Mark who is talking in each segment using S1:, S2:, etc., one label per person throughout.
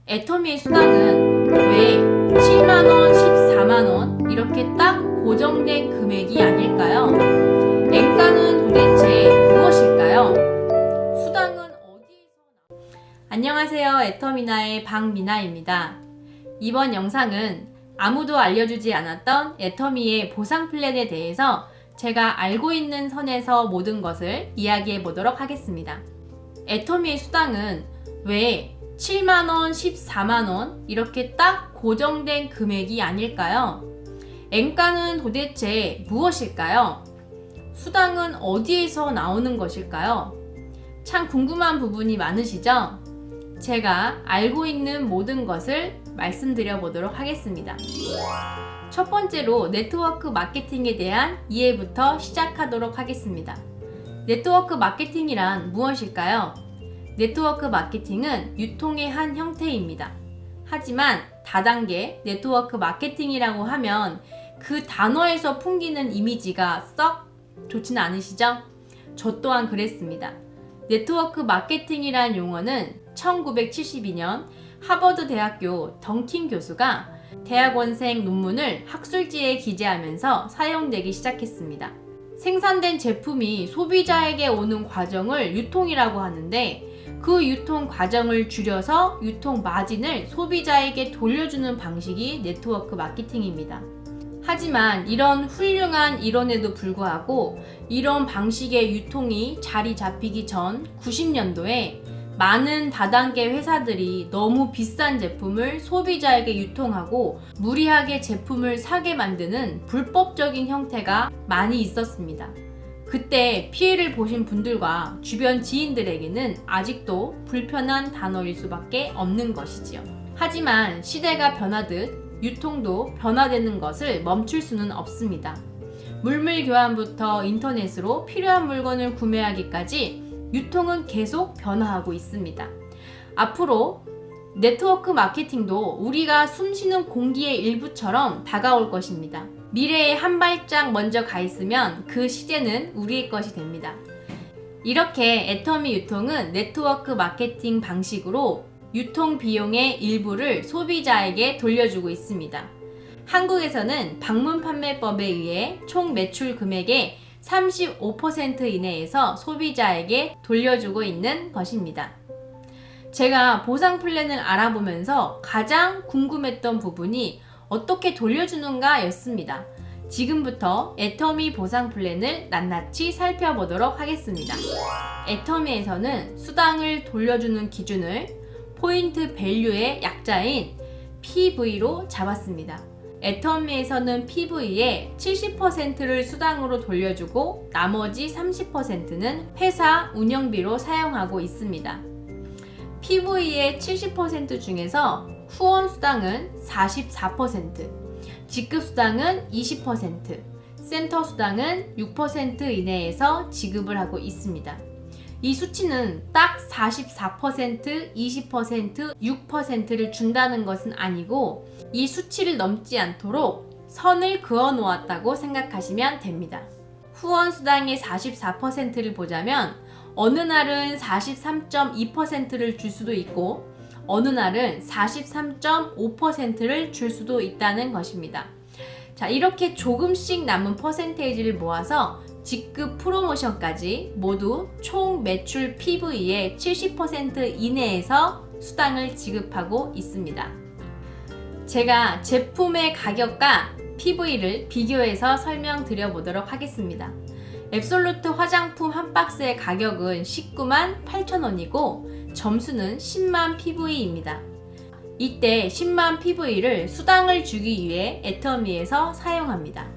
S1: 애터미의 수당은 왜 7만원, 14만원 이렇게 딱 고정된 금액이 아닐까요? 엔가는 도대체 무엇일까요? 수당은 어디에서 안녕하세요. 애터미나의 박미나입니다. 이번 영상은 아무도 알려주지 않았던 애터미의 보상 플랜에 대해서 제가 알고 있는 선에서 모든 것을 이야기해 보도록 하겠습니다. 애터미의 수당은 왜 7만원, 14만원 이렇게 딱 고정된 금액이 아닐까요? 엔가는 도대체 무엇일까요? 수당은 어디에서 나오는 것일까요? 참 궁금한 부분이 많으시죠? 제가 알고 있는 모든 것을 말씀드려 보도록 하겠습니다. 첫 번째로 네트워크 마케팅에 대한 이해부터 시작하도록 하겠습니다. 네트워크 마케팅이란 무엇일까요? 네트워크 마케팅은 유통의 한 형태입니다. 하지만 다단계 네트워크 마케팅이라고 하면 그 단어에서 풍기는 이미지가 썩 좋지는 않으시죠? 저 또한 그랬습니다. 네트워크 마케팅이란 용어는 1972년 하버드 대학교 덩킨 교수가 대학원생 논문을 학술지에 기재하면서 사용되기 시작했습니다. 생산된 제품이 소비자에게 오는 과정을 유통이라고 하는데 그 유통 과정을 줄여서 유통 마진을 소비자에게 돌려주는 방식이 네트워크 마케팅입니다. 하지만 이런 훌륭한 이론에도 불구하고 이런 방식의 유통이 자리 잡히기 전 90년도에 많은 다단계 회사들이 너무 비싼 제품을 소비자에게 유통하고 무리하게 제품을 사게 만드는 불법적인 형태가 많이 있었습니다. 그때 피해를 보신 분들과 주변 지인들에게는 아직도 불편한 단어일 수밖에 없는 것이지요. 하지만 시대가 변하듯 유통도 변화되는 것을 멈출 수는 없습니다. 물물 교환부터 인터넷으로 필요한 물건을 구매하기까지 유통은 계속 변화하고 있습니다. 앞으로 네트워크 마케팅도 우리가 숨쉬는 공기의 일부처럼 다가올 것입니다. 미래에 한 발짝 먼저 가 있으면 그 시대는 우리의 것이 됩니다. 이렇게 애터미 유통은 네트워크 마케팅 방식으로 유통 비용의 일부를 소비자에게 돌려주고 있습니다. 한국에서는 방문 판매법에 의해 총 매출 금액의 35% 이내에서 소비자에게 돌려주고 있는 것입니다. 제가 보상 플랜을 알아보면서 가장 궁금했던 부분이 어떻게 돌려주는가 였습니다. 지금부터 애터미 보상 플랜을 낱낱이 살펴보도록 하겠습니다. 애터미에서는 수당을 돌려주는 기준을 포인트 밸류의 약자인 PV로 잡았습니다. 애터미에서는 PV의 70%를 수당으로 돌려주고 나머지 30%는 회사 운영비로 사용하고 있습니다. PV의 70% 중에서 후원 수당은 44%, 직급 수당은 20%, 센터 수당은 6% 이내에서 지급을 하고 있습니다. 이 수치는 딱 44%, 20%, 6%를 준다는 것은 아니고 이 수치를 넘지 않도록 선을 그어 놓았다고 생각하시면 됩니다. 후원 수당의 44%를 보자면 어느 날은 43.2%를 줄 수도 있고 어느 날은 43.5%를 줄 수도 있다는 것입니다. 자, 이렇게 조금씩 남은 퍼센테이지를 모아서 직급 프로모션까지 모두 총 매출 PV의 70% 이내에서 수당을 지급하고 있습니다. 제가 제품의 가격과 PV를 비교해서 설명드려 보도록 하겠습니다. 앱솔루트 화장품 한 박스의 가격은 19만 8천원이고 점수는 10만 PV입니다. 이때 10만 PV를 수당을 주기 위해 애터미에서 사용합니다.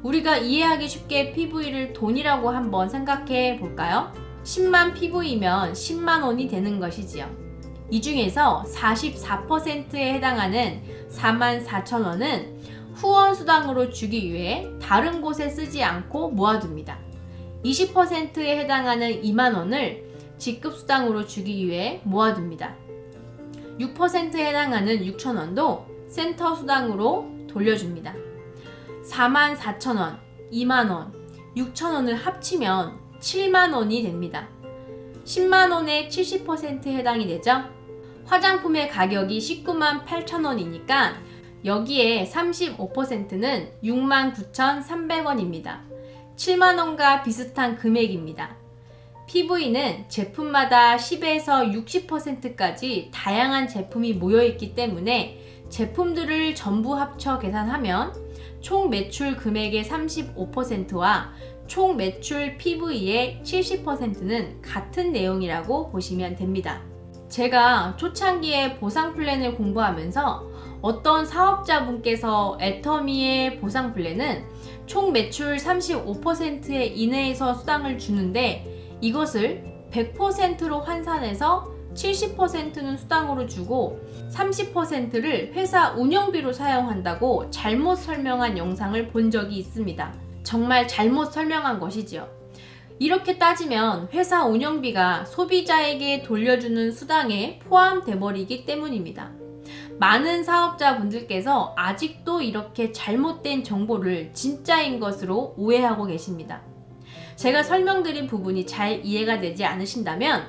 S1: 우리가 이해하기 쉽게 PV를 돈이라고 한번 생각해 볼까요? 10만 PV면 10만 원이 되는 것이지요. 이 중에서 44%에 해당하는 44,000원은 후원 수당으로 주기 위해 다른 곳에 쓰지 않고 모아둡니다. 20%에 해당하는 2만 원을 직급 수당으로 주기 위해 모아둡니다. 6%에 해당하는 6,000원도 센터 수당으로 돌려줍니다. 44,000원, 2만원, 6,000원을 합치면 7만원이 됩니다. 10만원의 70%에 해당이 되죠? 화장품의 가격이 19만 8천 원이니까 여기에 35%는 69,300원입니다. 7만 원과 비슷한 금액입니다. PV는 제품마다 10에서 60%까지 다양한 제품이 모여있기 때문에 제품들을 전부 합쳐 계산하면 총 매출 금액의 35%와 총 매출 PV의 70%는 같은 내용이라고 보시면 됩니다. 제가 초창기에 보상 플랜을 공부하면서 어떤 사업자분께서 애터미의 보상 플랜은 총 매출 35% 이내에서 수당을 주는데 이것을 100%로 환산해서 70%는 수당으로 주고 30%를 회사 운영비로 사용한다고 잘못 설명한 영상을 본 적이 있습니다. 정말 잘못 설명한 것이지요. 이렇게 따지면 회사 운영비가 소비자에게 돌려주는 수당에 포함돼 버리기 때문입니다. 많은 사업자분들께서 아직도 이렇게 잘못된 정보를 진짜인 것으로 오해하고 계십니다. 제가 설명드린 부분이 잘 이해가 되지 않으신다면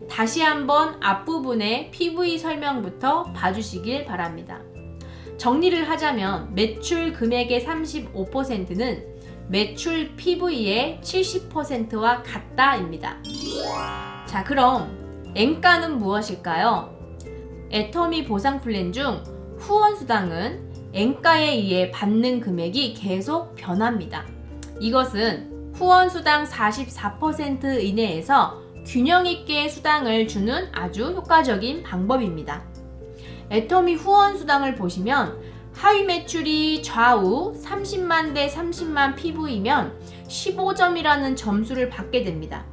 S1: 다시 한번 앞부분의 PV 설명부터 봐주시길 바랍니다. 정리를 하자면 매출 금액의 35%는 매출 PV의 70%와 같다입니다. 자, 그럼 N가는 무엇일까요? 애터미 보상 플랜 중 후원수당은 N가에 의해 받는 금액이 계속 변합니다. 이것은 후원수당 44% 이내에서 균형있게 수당을 주는 아주 효과적인 방법입니다. 애터미 후원수당을 보시면 하위 매출이 좌우 30만 대 30만 PV면 15점이라는 점수를 받게 됩니다.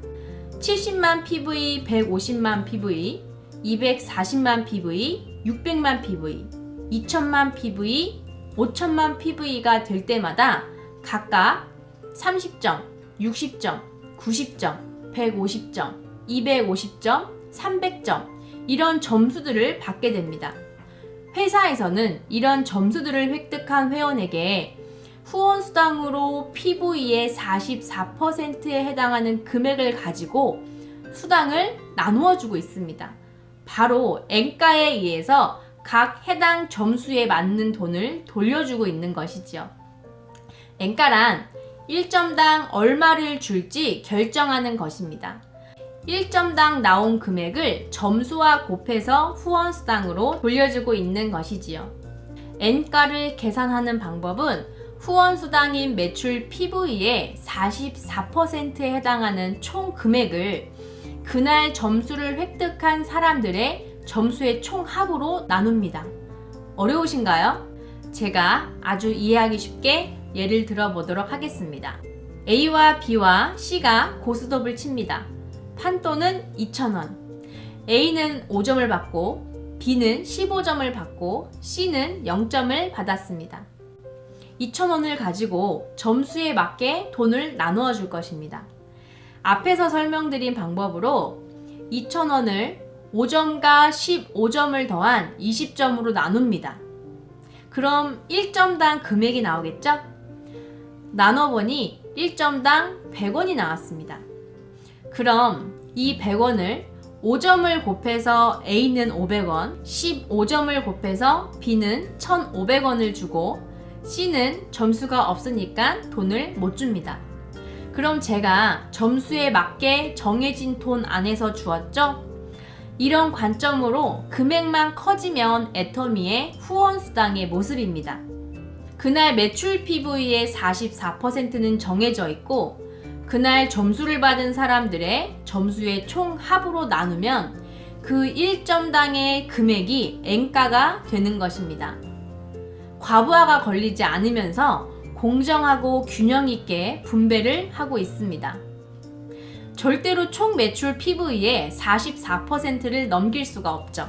S1: 70만 PV, 150만 PV, 240만 PV, 600만 PV, 2000만 PV, 5000만 PV가 될 때마다 각각 30점, 60점, 90점, 150점, 250점, 300점 이런 점수들을 받게 됩니다. 회사에서는 이런 점수들을 획득한 회원에게 후원수당으로 PV의 44%에 해당하는 금액을 가지고 수당을 나누어 주고 있습니다. 바로 N가에 의해서 각 해당 점수에 맞는 돈을 돌려주고 있는 것이죠. N가란 1점당 얼마를 줄지 결정하는 것입니다. 1점당 나온 금액을 점수와 곱해서 후원수당으로 돌려주고 있는 것이지요. N가를 계산하는 방법은 후원수당인 매출 PV의 44%에 해당하는 총 금액을 그날 점수를 획득한 사람들의 점수의 총합으로 나눕니다. 어려우신가요? 제가 아주 이해하기 쉽게 예를 들어보도록 하겠습니다. A와 B와 C가 고스톱을 칩니다. 판돈은 2,000원. A는 5점을 받고 B는 15점을 받고 C는 0점을 받았습니다. 2,000원을 가지고 점수에 맞게 돈을 나누어 줄 것입니다. 앞에서 설명드린 방법으로 2,000원을 5점과 15점을 더한 20점으로 나눕니다. 그럼 1점당 금액이 나오겠죠? 나눠보니 1점당 100원이 나왔습니다. 그럼 이 100원을 5점을 곱해서 A는 500원, 15점을 곱해서 B는 1,500원을 주고 C는 점수가 없으니까 돈을 못 줍니다. 그럼 제가 점수에 맞게 정해진 돈 안에서 주었죠? 이런 관점으로 금액만 커지면 애터미의 후원수당의 모습입니다. 그날 매출 PV의 44%는 정해져 있고 그날 점수를 받은 사람들의 점수의 총 합으로 나누면 그 1점당의 금액이 N가가 되는 것입니다. 과부하가 걸리지 않으면서 공정하고 균형 있게 분배를 하고 있습니다. 절대로 총 매출 PV의 44%를 넘길 수가 없죠.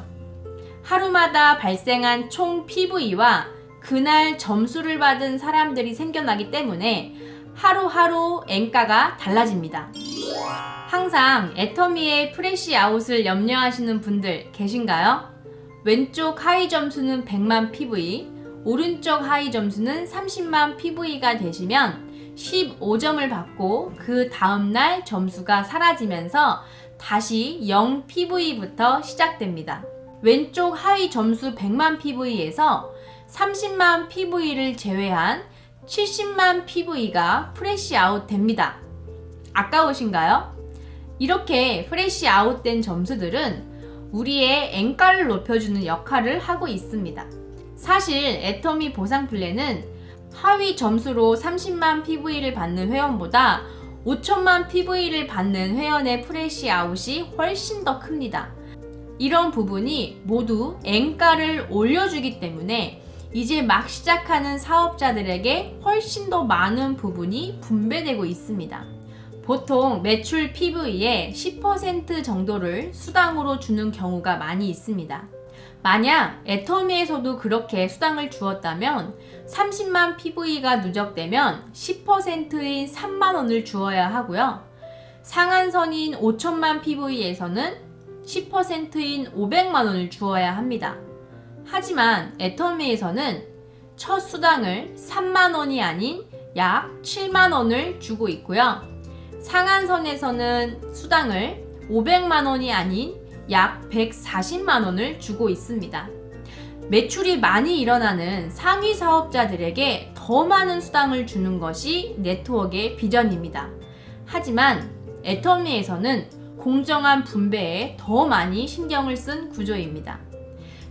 S1: 하루마다 발생한 총 PV와 그날 점수를 받은 사람들이 생겨나기 때문에 하루하루 N가가 달라집니다. 항상 애터미의 프레시 아웃을 염려하시는 분들 계신가요? 왼쪽 하위 점수는 100만 PV, 오른쪽 하위 점수는 30만 PV가 되시면 15점을 받고 그 다음날 점수가 사라지면서 다시 0 PV부터 시작됩니다. 왼쪽 하위 점수 100만 PV에서 30만 PV를 제외한 70만 PV가 프레시 아웃 됩니다. 아까우신가요? 이렇게 프레시 아웃된 점수들은 우리의 N가를 높여주는 역할을 하고 있습니다. 사실 애터미 보상 플랜은 하위 점수로 30만 PV를 받는 회원보다 5천만 PV를 받는 회원의 프레시 아웃이 훨씬 더 큽니다. 이런 부분이 모두 N가를 올려주기 때문에 이제 막 시작하는 사업자들에게 훨씬 더 많은 부분이 분배되고 있습니다. 보통 매출 PV의 10% 정도를 수당으로 주는 경우가 많이 있습니다. 만약 애터미에서도 그렇게 수당을 주었다면 30만 PV가 누적되면 10%인 3만원을 주어야 하고요. 상한선인 5천만 PV에서는 10%인 500만원을 주어야 합니다. 하지만 애터미에서는 첫 수당을 3만원이 아닌 약 7만원을 주고 있고요. 상한선에서는 수당을 500만원이 아닌 약 140만원을 주고 있습니다. 매출이 많이 일어나는 상위 사업자들에게 더 많은 수당을 주는 것이 네트워크의 비전입니다. 하지만 애터미에서는 공정한 분배에 더 많이 신경을 쓴 구조입니다.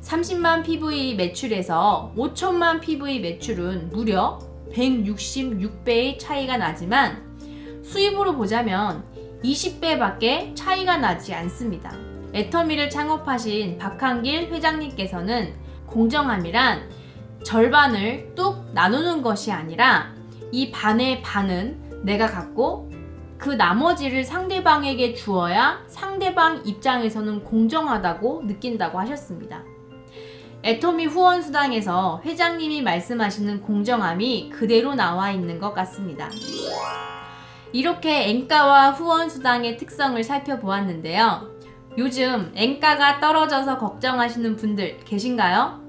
S1: 30만 PV 매출에서 5천만 PV 매출은 무려 166배의 차이가 나지만 수입으로 보자면 20배밖에 차이가 나지 않습니다. 애터미를 창업하신 박한길 회장님께서는 공정함이란 절반을 뚝 나누는 것이 아니라 이 반의 반은 내가 갖고 그 나머지를 상대방에게 주어야 상대방 입장에서는 공정하다고 느낀다고 하셨습니다. 애터미 후원 수당에서 회장님이 말씀하시는 공정함이 그대로 나와 있는 것 같습니다. 이렇게 N가와 후원 수당의 특성을 살펴보았는데요. 요즘 N가가 떨어져서 걱정하시는 분들 계신가요?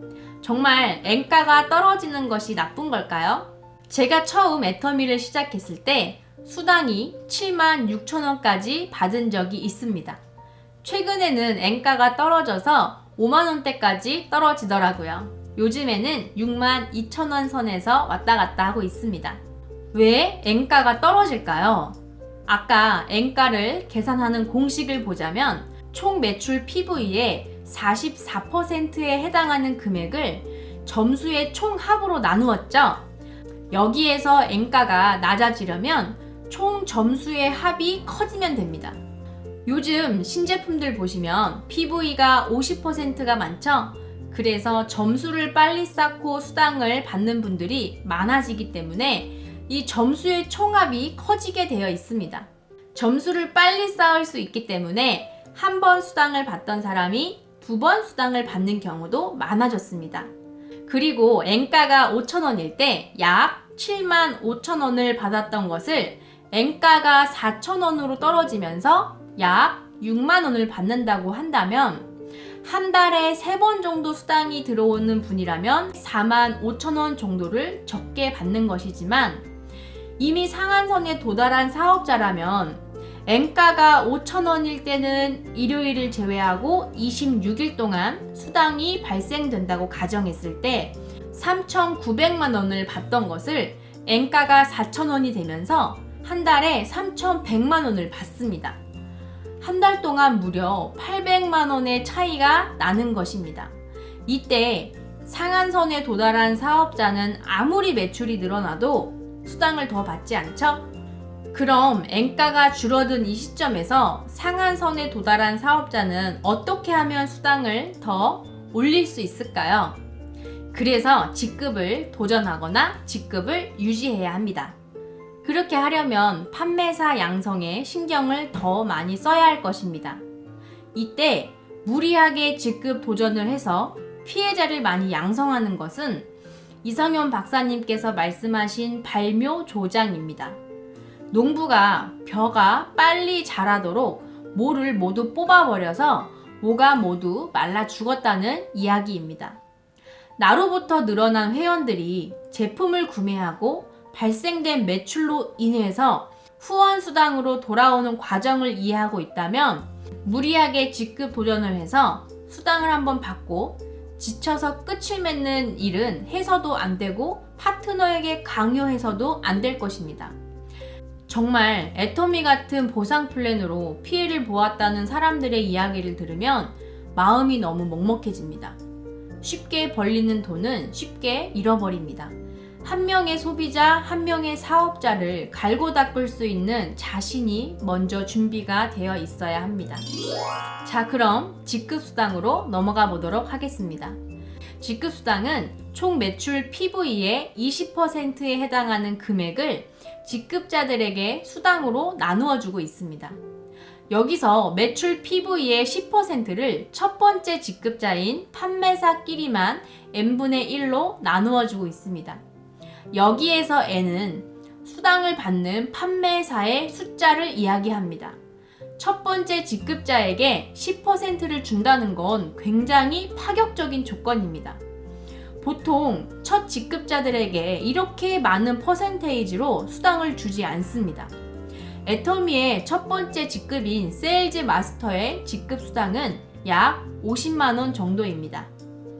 S1: 정말 N가가 떨어지는 것이 나쁜 걸까요? 제가 처음 애터미를 시작했을 때 수당이 76,000원까지 받은 적이 있습니다. 최근에는 N가가 떨어져서 5만원대까지 떨어지더라고요. 요즘에는 62,000원 선에서 왔다 갔다 하고 있습니다. 왜 N가가 떨어질까요? 아까 N가를 계산하는 공식을 보자면 총 매출 PV의 44%에 해당하는 금액을 점수의 총 합으로 나누었죠. 여기에서 N가가 낮아지려면 총 점수의 합이 커지면 됩니다. 요즘 신제품들 보시면 PV가 50%가 많죠? 그래서 점수를 빨리 쌓고 수당을 받는 분들이 많아지기 때문에 이 점수의 총합이 커지게 되어 있습니다. 점수를 빨리 쌓을 수 있기 때문에 한 번 수당을 받던 사람이 2번 수당을 받는 경우도 많아졌습니다. 그리고 N가가 5,000원일 때 약 75,000원을 받았던 것을 N가가 4,000원으로 떨어지면서 약 6만원을 받는다고 한다면 한 달에 3번 정도 수당이 들어오는 분이라면 45,000원 정도를 적게 받는 것이지만 이미 상한선에 도달한 사업자라면 N가가 5,000원일 때는 일요일을 제외하고 26일 동안 수당이 발생된다고 가정했을 때 3,900만원을 받던 것을 N가가 4,000원이 되면서 한 달에 3,100만원을 받습니다. 한 달 동안 무려 800만원의 차이가 나는 것입니다. 이때 상한선에 도달한 사업자는 아무리 매출이 늘어나도 수당을 더 받지 않죠? 그럼 N가가 줄어든 이 시점에서 상한선에 도달한 사업자는 어떻게 하면 수당을 더 올릴 수 있을까요? 그래서 직급을 도전하거나 직급을 유지해야 합니다. 그렇게 하려면 판매사 양성에 신경을 더 많이 써야 할 것입니다. 이때 무리하게 직급 도전을 해서 피해자를 많이 양성하는 것은 이성현 박사님께서 말씀하신 발묘조장입니다. 농부가 벼가 빨리 자라도록 모를 모두 뽑아버려서 모가 모두 말라 죽었다는 이야기입니다. 나로부터 늘어난 회원들이 제품을 구매하고 발생된 매출로 인해서 후원 수당으로 돌아오는 과정을 이해하고 있다면 무리하게 직급 도전을 해서 수당을 한번 받고 지쳐서 끝을 맺는 일은 해서도 안 되고 파트너에게 강요해서도 안 될 것입니다. 정말 애터미 같은 보상 플랜으로 피해를 보았다는 사람들의 이야기를 들으면 마음이 너무 먹먹해집니다. 쉽게 벌리는 돈은 쉽게 잃어버립니다. 한 명의 소비자, 한 명의 사업자를 갈고 닦을 수 있는 자신이 먼저 준비가 되어 있어야 합니다. 자, 그럼 직급수당으로 넘어가 보도록 하겠습니다. 직급수당은 총 매출 PV의 20%에 해당하는 금액을 직급자들에게 수당으로 나누어 주고 있습니다. 여기서 매출 PV의 10%를 첫 번째 직급자인 판매사끼리만 n분의 1로 나누어 주고 있습니다. 여기에서 n은 수당을 받는 판매사의 숫자를 이야기합니다. 첫 번째 직급자에게 10%를 준다는 건 굉장히 파격적인 조건입니다. 보통 첫 직급자들에게 이렇게 많은 퍼센테이지로 수당을 주지 않습니다. 애터미의 첫 번째 직급인 세일즈 마스터의 직급 수당은 약 50만원 정도입니다.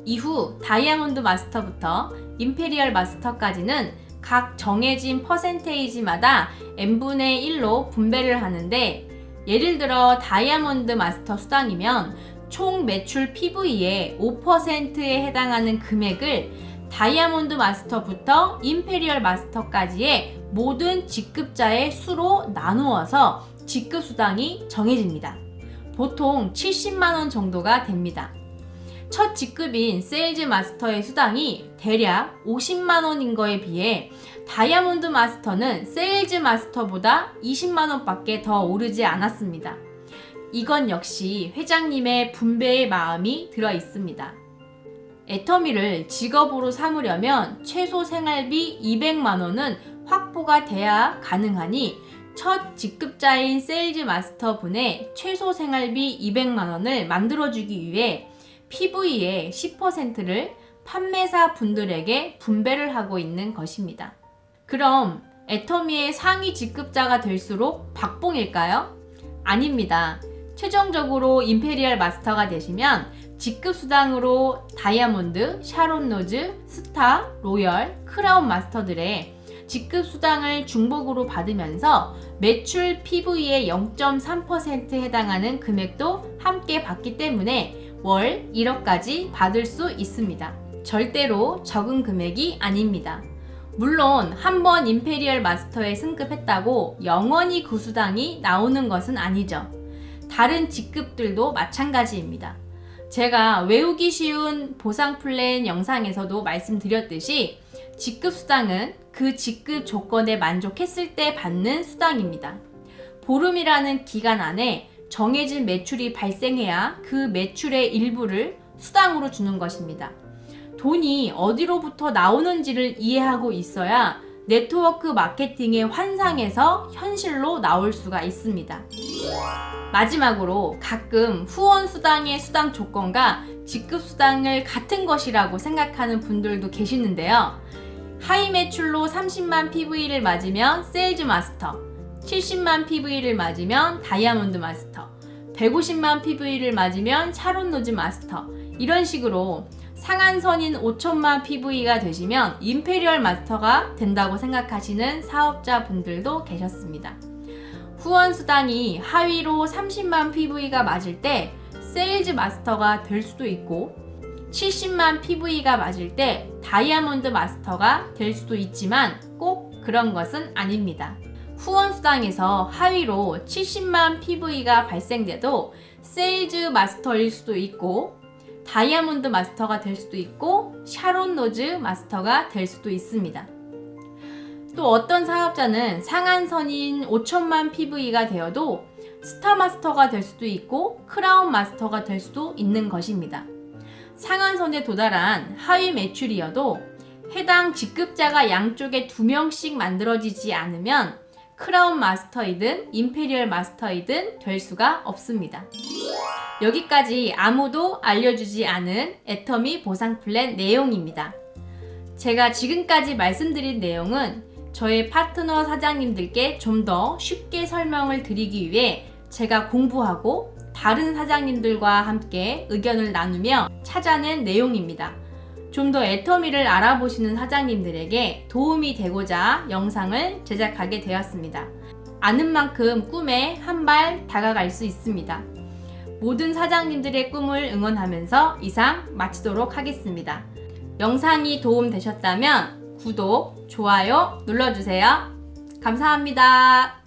S1: 이후 다이아몬드 마스터부터 임페리얼 마스터까지는 각 정해진 퍼센테이지마다 n분의 1로 분배를 하는데, 예를 들어 다이아몬드 마스터 수당이면 총 매출 PV의 5%에 해당하는 금액을 다이아몬드 마스터부터 임페리얼 마스터까지의 모든 직급자의 수로 나누어서 직급 수당이 정해집니다. 보통 70만원 정도가 됩니다. 첫 직급인 세일즈 마스터의 수당이 대략 50만원인 거에 비해 다이아몬드 마스터는 세일즈 마스터보다 20만원밖에 더 오르지 않았습니다. 이건 역시 회장님의 분배의 마음이 들어 있습니다. 애터미를 직업으로 삼으려면 최소 생활비 200만원은 확보가 돼야 가능하니 첫 직급자인 세일즈 마스터 분의 최소 생활비 200만원을 만들어주기 위해 PV의 10%를 판매사 분들에게 분배를 하고 있는 것입니다. 그럼 애터미의 상위 직급자가 될수록 박봉일까요? 아닙니다. 최종적으로 임페리얼 마스터가 되시면 직급 수당으로 다이아몬드, 샤론 로즈, 스타, 로열, 크라운 마스터들의 직급 수당을 중복으로 받으면서 매출 PV의 0.3%에 해당하는 금액도 함께 받기 때문에 월 1억까지 받을 수 있습니다. 절대로 적은 금액이 아닙니다. 물론 한번 임페리얼 마스터에 승급했다고 영원히 그 수당이 나오는 것은 아니죠. 다른 직급들도 마찬가지입니다. 제가 외우기 쉬운 보상 플랜 영상에서도 말씀드렸듯이 직급 수당은 그 직급 조건에 만족했을 때 받는 수당입니다. 보름이라는 기간 안에 정해진 매출이 발생해야 그 매출의 일부를 수당으로 주는 것입니다. 돈이 어디로부터 나오는지를 이해하고 있어야 네트워크 마케팅의 환상에서 현실로 나올 수가 있습니다. 마지막으로 가끔 후원 수당의 수당 조건과 직급 수당을 같은 것이라고 생각하는 분들도 계시는데요. 하이 매출로 30만 PV를 맞으면 세일즈 마스터, 70만 PV를 맞으면 다이아몬드 마스터, 150만 PV를 맞으면 샤론 로즈 마스터, 이런 식으로 상한선인 5천만 PV가 되시면 임페리얼 마스터가 된다고 생각하시는 사업자 분들도 계셨습니다. 후원 수당이 하위로 30만 PV가 맞을 때 세일즈 마스터가 될 수도 있고 70만 PV가 맞을 때 다이아몬드 마스터가 될 수도 있지만 꼭 그런 것은 아닙니다. 후원 수당에서 하위로 70만 PV가 발생돼도 세일즈 마스터일 수도 있고 다이아몬드 마스터가 될 수도 있고 샤론 로즈 마스터가 될 수도 있습니다. 또 어떤 사업자는 상한선인 5천만 PV가 되어도 스타 마스터가 될 수도 있고 크라운 마스터가 될 수도 있는 것입니다. 상한선에 도달한 하위 매출이어도 해당 직급자가 양쪽에 2명씩 만들어지지 않으면 크라운 마스터이든 임페리얼 마스터이든 될 수가 없습니다. 여기까지 아무도 알려주지 않은 애터미 보상 플랜 내용입니다. 제가 지금까지 말씀드린 내용은 저의 파트너 사장님들께 좀 더 쉽게 설명을 드리기 위해 제가 공부하고 다른 사장님들과 함께 의견을 나누며 찾아낸 내용입니다. 좀 더 애터미를 알아보시는 사장님들에게 도움이 되고자 영상을 제작하게 되었습니다. 아는 만큼 꿈에 한 발 다가갈 수 있습니다. 모든 사장님들의 꿈을 응원하면서 이상 마치도록 하겠습니다. 영상이 도움되셨다면 구독, 좋아요 눌러주세요. 감사합니다.